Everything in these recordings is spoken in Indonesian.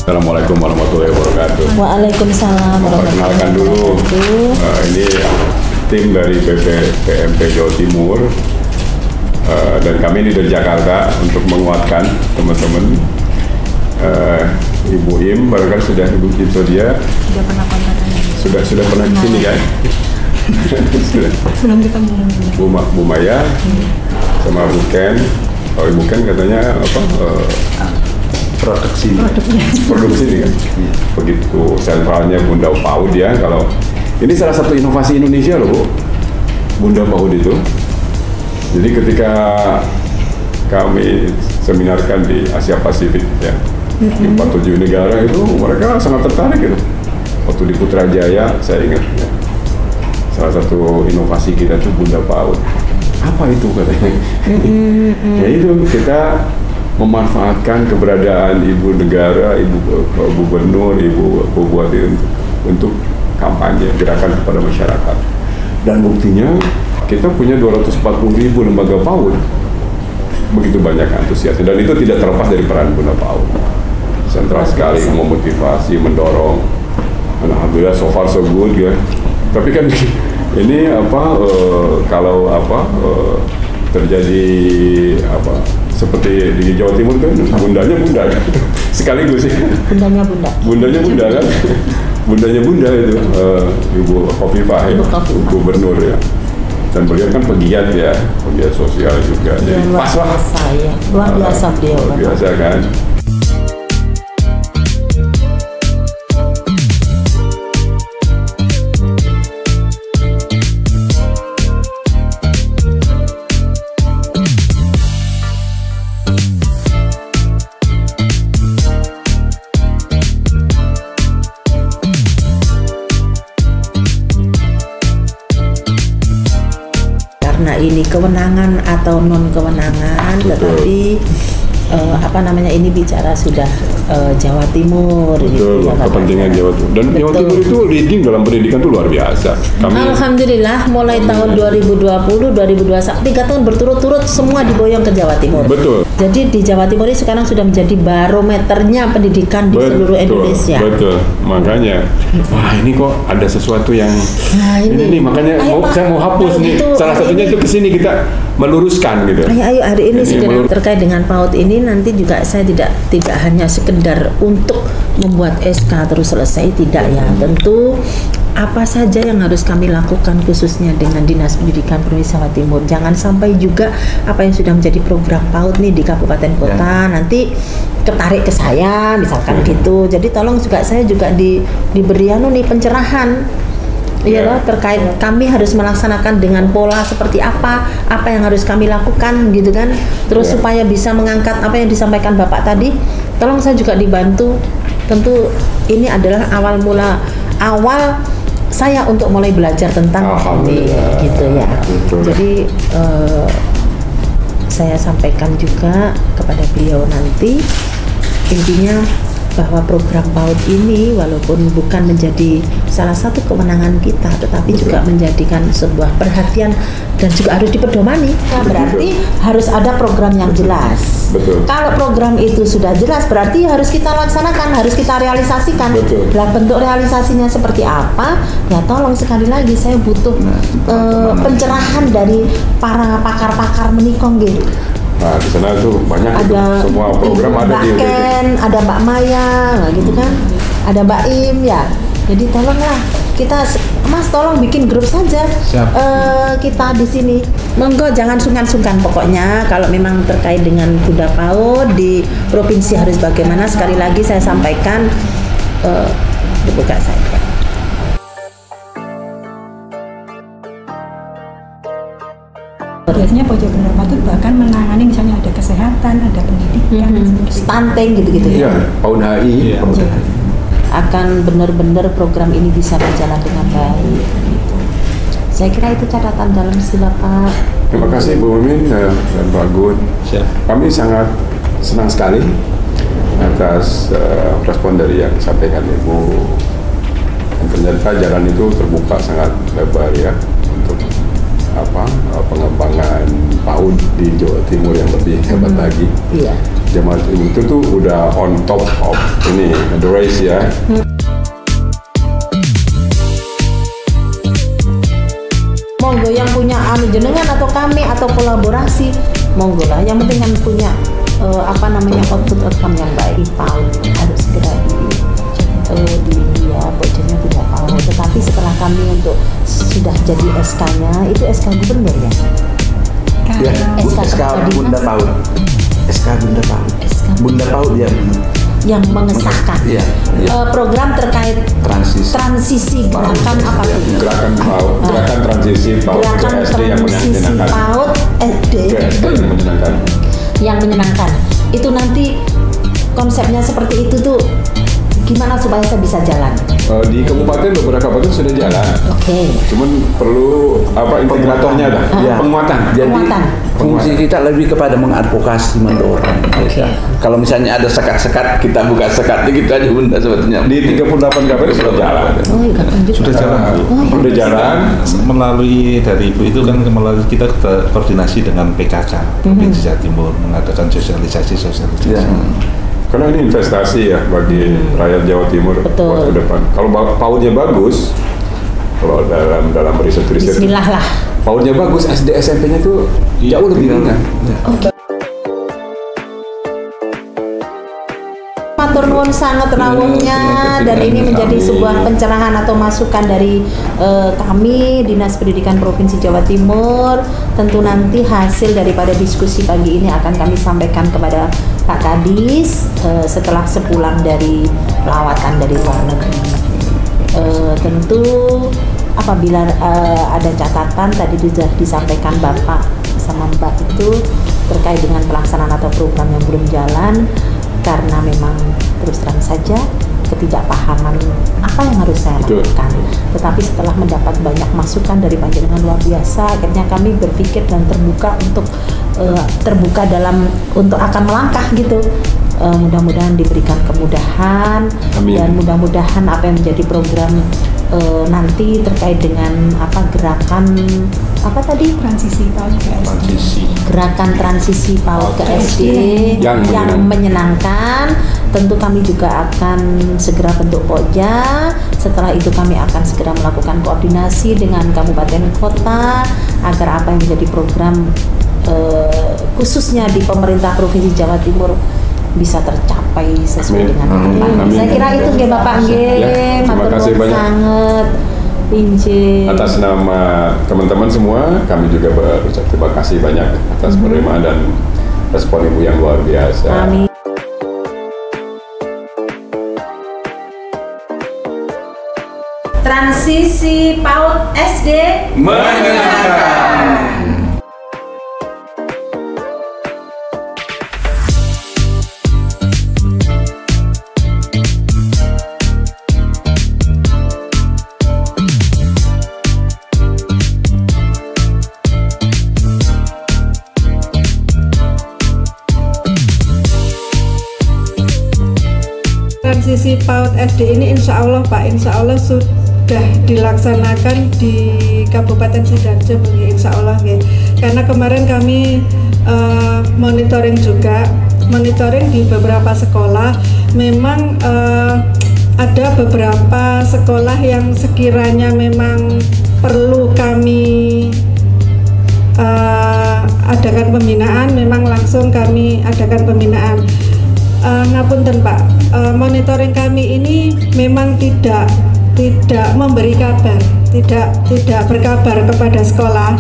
Assalamualaikum warahmatullahi wabarakatuh. Waalaikumsalam warahmatullahi Perkenalkan dulu, wabarakatuh. ini tim dari PMP Jawa Timur, dan kami ini dari Jakarta untuk menguatkan teman-teman. Ibu Im, barangkali sudah Ibu Im Sodia Sudah pernah kontak sudah pernah di sini kan? Sudah. Belum ketemu. Bu Maya sama Bu Ken. Kalau Ibu Ken katanya apa? Produksi nih kan? Begitu sentralnya Bunda PAUD ya. Kalau ini salah satu inovasi Indonesia loh Bu, Bunda PAUD itu. Jadi ketika kami seminarkan di Asia Pasifik ya, di 47 negara itu mereka sangat tertarik gitu. Waktu di Putrajaya saya ingat ya, salah satu inovasi kita itu Bunda PAUD. Apa itu katanya? Ya itu kita memanfaatkan keberadaan ibu negara, ibu gubernur, ibu bupati untuk kampanye gerakan kepada masyarakat. Dan buktinya kita punya 240.000 lembaga PAUD, begitu banyak antusiasnya, dan itu tidak terlepas dari peran Bunda PAUD. Sentral sekali memotivasi, mendorong. Alhamdulillah so far so good ya. Tapi kan ini apa kalau apa terjadi apa seperti di Jawa Timur kan bundanya bunda kan sekaligus sih. Bundanya bunda Kan. Bundanya bunda itu Ibu Khofifah ya, gubernur ya. Dan beliau kan pegiat ya, pegiat sosial juga. Ya, jadi pas lah. Ya. Luar biasa beliau. Luar biasa kan. Karena ini kewenangan atau non kewenangan, tetapi ini bicara sudah Jawa Timur. Betul, gitu, ya, kepentingan Jawa Timur. Dan Jawa Timur itu leading dalam pendidikan itu luar biasa. Alhamdulillah mulai tahun 2020, 2021, 3 tahun berturut-turut semua diboyong ke Jawa Timur. Betul. Jadi di Jawa Timur ini sekarang sudah menjadi barometernya pendidikan di seluruh Indonesia. Betul, makanya wah ini kok ada sesuatu yang ini nih, makanya saya mau hapus nih. Salah satunya itu kesini kita meluruskan gitu. Ayo hari ini terkait dengan PAUD ini nanti juga saya tidak hanya sekedar untuk membuat SK terus selesai, tidak ya. Tentu apa saja yang harus kami lakukan khususnya dengan Dinas Pendidikan Provinsi Jawa Timur. Jangan sampai juga apa yang sudah menjadi program PAUD nih di kabupaten kota nanti ketarik ke saya misalkan gitu. Jadi tolong juga saya juga diberi nih pencerahan. Iya terkait kami harus melaksanakan dengan pola seperti apa yang harus kami lakukan gitu kan. Terus supaya bisa mengangkat apa yang disampaikan Bapak tadi, tolong saya juga dibantu. Tentu ini adalah awal saya untuk mulai belajar tentang ini gitu ya. Jadi saya sampaikan juga kepada beliau nanti, intinya bahwa program PAUD ini walaupun bukan menjadi salah satu kemenangan kita, tetapi juga menjadikan sebuah perhatian dan juga harus dipedomani. Berarti harus ada program yang jelas. Betul. Kalau program itu sudah jelas, berarti harus kita laksanakan, harus kita realisasikan. Lah bentuk realisasinya seperti apa? Ya tolong sekali lagi saya butuh pencerahan dari para pakar-pakar menikong gitu. Nah di sana tuh banyak ada semua program ada di Ken, ada Mbak Maya, gitu kan, ada Mbak Im ya. Jadi tolonglah kita, Mas tolong bikin grup saja. Kita di sini. Monggo jangan sungkan-sungkan pokoknya kalau memang terkait dengan Bunda PAUD di provinsi harus bagaimana. Sekali lagi saya sampaikan dibuka saja. Biasanya pojok penerima itu bahkan menangani misalnya ada kesehatan, ada pendidikan, stunting gitu-gitu ya. PAUD HI akan benar-benar program ini bisa berjalan dengan baik. Saya kira itu catatan dalam sila Pak. Terima kasih Bu Mimin dan Pak Gun. Kami sangat senang sekali atas respon dari yang disampaikan Ibu. Dan ternyata jalan itu terbuka sangat lebar ya untuk pengembangan PAUD di Jawa Timur yang lebih hebat lagi. Iya. Jamaah itu tuh udah on top of ini the race ya. Monggo yang punya jenengan atau kami atau kolaborasi, monggo lah. Yang penting kan punya output yang baik. PAUD harus segera budgetnya tidak PAUD. Tetapi setelah kami sudah jadi SK-nya, itu SK gubernur ya? Ya, SK Bunda PAUD. SK Bunda PAUD. Bunda PAUD yang mengesahkan program terkait transisi gerakan apa itu? Gerakan PAUD, gerakan transisi PAUD ke SD yang menyenangkan. PAUD SD yang menyenangkan. Itu nanti konsepnya seperti itu tuh gimana supaya saya bisa jalan? Di kabupaten beberapa kabupaten sudah jalan. Oke. Cuman perlu integratornya dah. Penguatan. Jadi fungsi kita lebih kepada mengadvokasi, mendorong. Kalau misalnya ada sekat-sekat, kita buka sekatnya gitu aja Bunda sebetulnya. Di 38 kabupaten sudah jalan. Sudah jalan. Sudah jalan. Melalui dari Ibu itu kan kita koordinasi dengan PKK Provinsi Jawa Timur mengadakan sosialisasi. Karena ini investasi ya bagi rakyat Jawa Timur buat ke depan. Kalau PAUD-nya bagus, kalau dalam riset Bismillah lah. PAUD-nya bagus, SD SMP-nya tuh jauh lebih ringan. Matur nuwun sangat rawuhnya, dan ini menjadi sebuah pencerahan atau masukan dari kami Dinas Pendidikan Provinsi Jawa Timur. Tentu nanti hasil daripada diskusi pagi ini akan kami sampaikan kepada Pak Kadis setelah sepulang dari lawatan dari luar negeri. Tentu apabila ada catatan tadi sudah disampaikan Bapak sama Mbak itu terkait dengan pelaksanaan atau program yang belum jalan, karena memang terus terang saja ketidakpahaman apa yang harus saya lakukan. Tetapi setelah mendapat banyak masukan dari panjenengan luar biasa, akhirnya kami berpikir dan terbuka untuk akan melangkah gitu. Mudah-mudahan diberikan kemudahan. Amin. Dan mudah-mudahan apa yang menjadi program nanti terkait dengan gerakan transisi PAUD ke SD. Gerakan transisi PAUD ke SD yang menyenangkan. Tentu kami juga akan segera bentuk pokja. Setelah itu kami akan segera melakukan koordinasi dengan kabupaten kota agar apa yang menjadi program khususnya di pemerintah Provinsi Jawa Timur bisa tercapai sesuai dengan harapan. Saya kira itu nggih Bapak nggih. Terima kasih banyak sangat. Injil. Atas nama teman-teman semua, kami juga berucap terima kasih banyak atas penerimaan dan respon Ibu yang luar biasa. Amin. Transisi PAUD SD menyenangkan. Transisi PAUD SD ini insya Allah sudah dilaksanakan di Kabupaten Sidoarjo, insya Allah ya. Karena kemarin kami monitoring di beberapa sekolah. Memang ada beberapa sekolah yang sekiranya memang perlu kami adakan pembinaan, memang langsung kami adakan pembinaan. Ngapunten Pak, monitoring kami ini memang tidak memberi kabar, tidak berkabar kepada sekolah.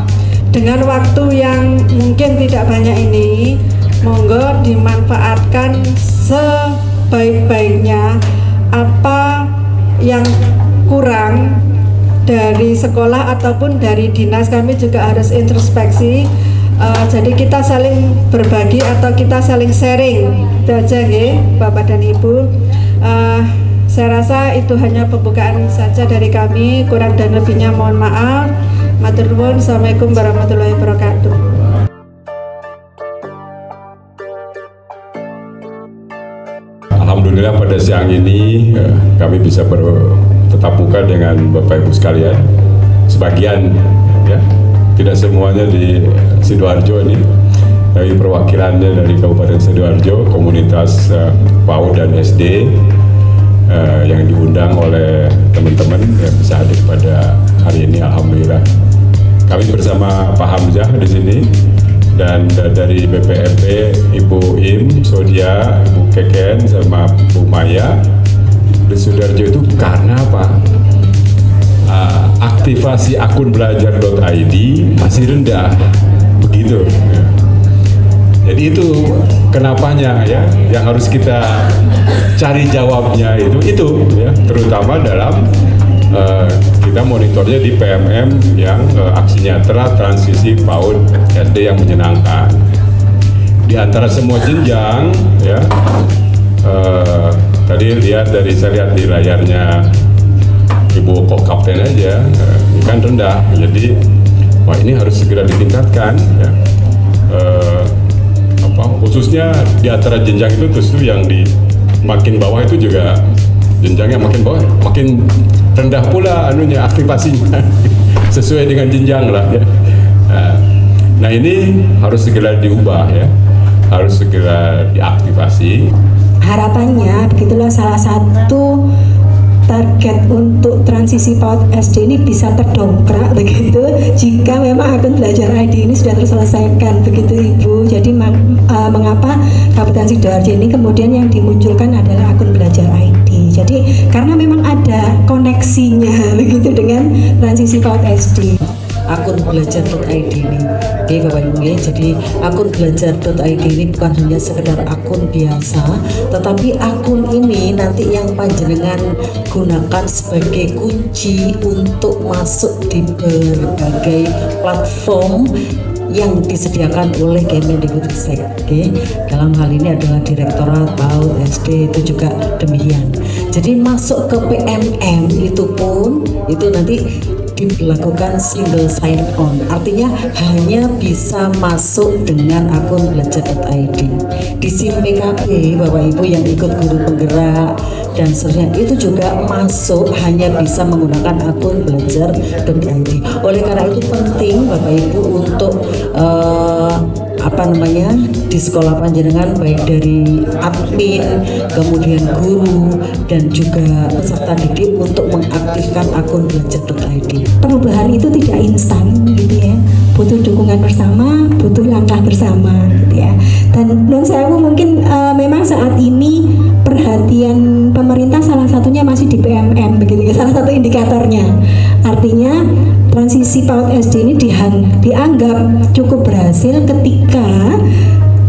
Dengan waktu yang mungkin tidak banyak ini, monggo dimanfaatkan sebaik-baiknya. Apa yang kurang dari sekolah ataupun dari dinas, kami juga harus introspeksi. Jadi kita saling berbagi atau kita saling sharing, itu aja nggih Bapak dan Ibu. Saya rasa itu hanya pembukaan saja dari kami, kurang dan lebihnya mohon maaf. Matur nuwun. Assalamualaikum warahmatullahi wabarakatuh. Alhamdulillah pada siang ini kami bisa bertatap muka dengan Bapak Ibu sekalian. Sebagian ya, tidak semuanya di Sidoarjo ini. dari perwakilannya dari Kabupaten Sidoarjo, komunitas PAUD dan SD yang diundang oleh teman-teman yang bisa hadir pada hari ini. Alhamdulillah kami bersama Pak Hamzah di sini, dan dari BPMP Ibu Im, Sodia, Ibu Keken, sama Bu Maya di Sidoarjo itu karena apa? Aktivasi akun belajar.id masih rendah, begitu. Jadi itu kenapanya ya, yang harus kita cari jawabnya itu ya, terutama dalam kita monitornya di PMM yang aksi nyata transisi PAUD SD yang menyenangkan. Di antara semua jenjang ya, tadi saya lihat di layarnya Ibu kok kapten aja, ini kan rendah. Jadi wah, ini harus segera ditingkatkan ya. Khususnya di antara jenjang itu justru yang di makin bawah itu juga jenjangnya makin bawah makin rendah pula aktivasinya sesuai dengan jenjang lah ya. Nah ini harus segera diubah ya, harus segera diaktifasi. Harapannya begitulah salah satu target untuk transisi PAUD SD ini bisa terdongkrak begitu jika memang akun belajar ID ini sudah terselesaikan, begitu Ibu. Jadi mengapa Kabupaten Sidoarjo ini kemudian yang dimunculkan adalah akun belajar ID. Jadi karena memang ada koneksinya begitu dengan transisi PAUD SD. Akun belajar.id ini, oke Bapak Ibu, jadi akun belajar.id ini bukan hanya sekedar akun biasa, tetapi akun ini nanti yang panjenengan gunakan sebagai kunci untuk masuk di berbagai platform yang disediakan oleh Kemendikbudristek. Oke, dalam hal ini adalah Direktorat PAUD SD itu juga demikian. Jadi masuk ke PMM itu pun itu nanti dilakukan single sign on, artinya hanya bisa masuk dengan akun belajar.id. Di SIM PKB Bapak Ibu yang ikut guru penggerak dan seterusnya itu juga masuk hanya bisa menggunakan akun belajar.id. Oleh karena itu penting Bapak Ibu untuk di sekolah panjenengan baik dari admin, kemudian guru dan juga peserta didik untuk mengaktifkan akun belajar.id. Perubahan itu tidak instan gitu ya, butuh dukungan bersama, butuh langkah bersama gitu ya. Dan saya mungkin memang saat ini perhatian pemerintah salah satunya masih di PMM begitu ya, salah satu indikatornya. Artinya transisi PAUD SD ini dianggap cukup berhasil ketika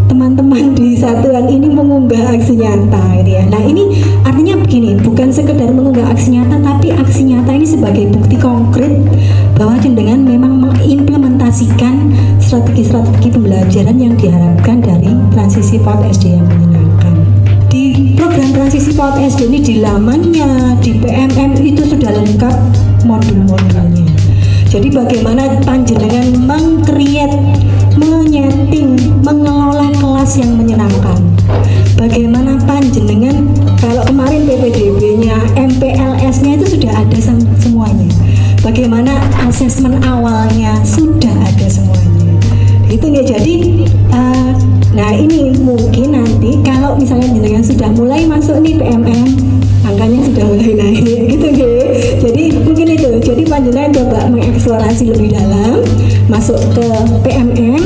teman-teman di satuan ini mengunggah aksi nyata gitu ya. Nah ini artinya begini, bukan sekedar mengunggah aksi nyata, tapi aksi nyata ini sebagai bukti konkret bahwa jenengan memang mengimplementasikan strategi-strategi pembelajaran yang diharapkan dari transisi PAUD SD yang menyenangkan. Di program transisi PAUD SD ini di lamannya, di PMM itu sudah lengkap modul-modulnya. Jadi bagaimana panjenengan meng-create, menyeting, mengelola kelas yang menyenangkan. Bagaimana panjenengan, kalau kemarin PPDB-nya, MPLS-nya itu sudah ada semuanya. Bagaimana asesmen awalnya sudah ada semuanya. Itu ya, jadi nah ini mungkin nanti kalau misalnya jenengan sudah mulai masuk nih PMM, angkanya sudah mulai naik gitu ya. Jadi mungkin itu, jadi panjenengan coba mengeksplorasi lebih dalam, masuk ke PMM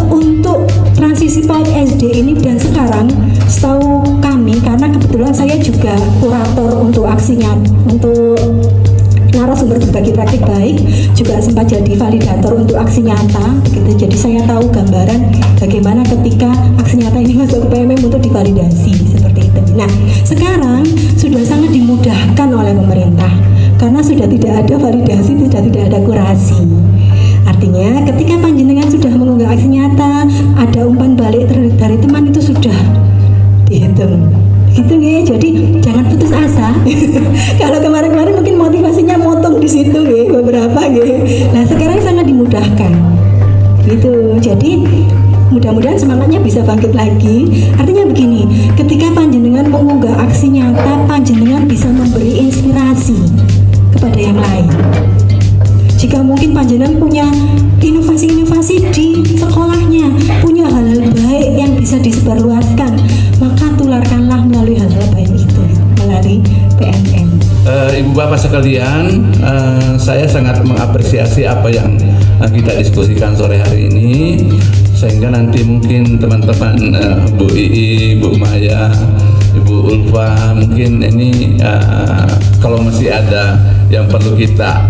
untuk transisi PAUD SD ini. Dan sekarang setahu kami, karena kebetulan saya juga kurator untuk aksinya, untuk narasumber berbagi praktik baik, juga sempat jadi validator untuk aksi nyata begitu. Jadi saya tahu gambaran bagaimana ketika aksi nyata ini masuk ke PMM untuk divalidasi seperti itu. Nah sekarang sudah sangat dimudahkan oleh pemerintah karena sudah tidak ada validasi, sudah tidak ada kurasi. Artinya ketika panjenengan sudah mengunggah aksi nyata, ada umpan balik dari teman itu sudah dihitung gitu ya. Jadi jangan putus asa. Kalau kemarin-kemarin mungkin motivasinya motong di situ ya, beberapa ya. Nah sekarang sangat dimudahkan gitu. Jadi mudah-mudahan semangatnya bisa bangkit lagi. Artinya begini, ketika panjenengan mengunggah aksi nyata, panjenengan bisa memberi inspirasi kepada yang lain. jika mungkin panjenengan punya inovasi-inovasi di sekolahnya, punya hal-hal baik yang bisa disebarluaskan, maka tularkanlah melalui hal-hal baik itu melalui PNM. Ibu bapak sekalian, saya sangat mengapresiasi apa yang kita diskusikan sore hari ini, sehingga nanti mungkin teman-teman Bu Ii, Bu Maya, Ibu Ulfa, mungkin ini kalau masih ada yang perlu kita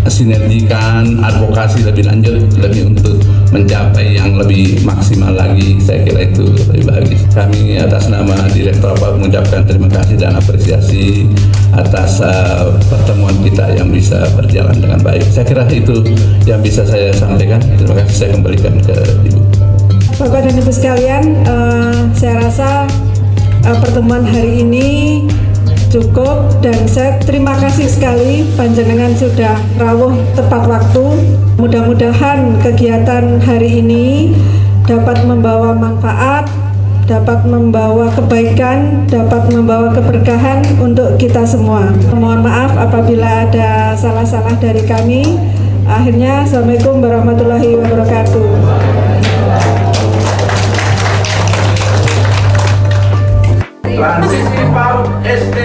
sinergikan, advokasi lebih lanjut, lebih untuk mencapai yang lebih maksimal lagi, saya kira itu lebih bagus. Kami atas nama Direktorat mengucapkan terima kasih dan apresiasi atas pertemuan kita yang bisa berjalan dengan baik. Saya kira itu yang bisa saya sampaikan. Terima kasih, saya kembalikan ke Ibu. Bapak dan Ibu sekalian, saya rasa pertemuan hari ini cukup, dan saya terima kasih sekali panjenengan sudah rawuh tepat waktu. Mudah-mudahan kegiatan hari ini dapat membawa manfaat, dapat membawa kebaikan, dapat membawa keberkahan untuk kita semua. Mohon maaf apabila ada salah-salah dari kami. Akhirnya, Assalamualaikum warahmatullahi wabarakatuh. Transisi PAUD SD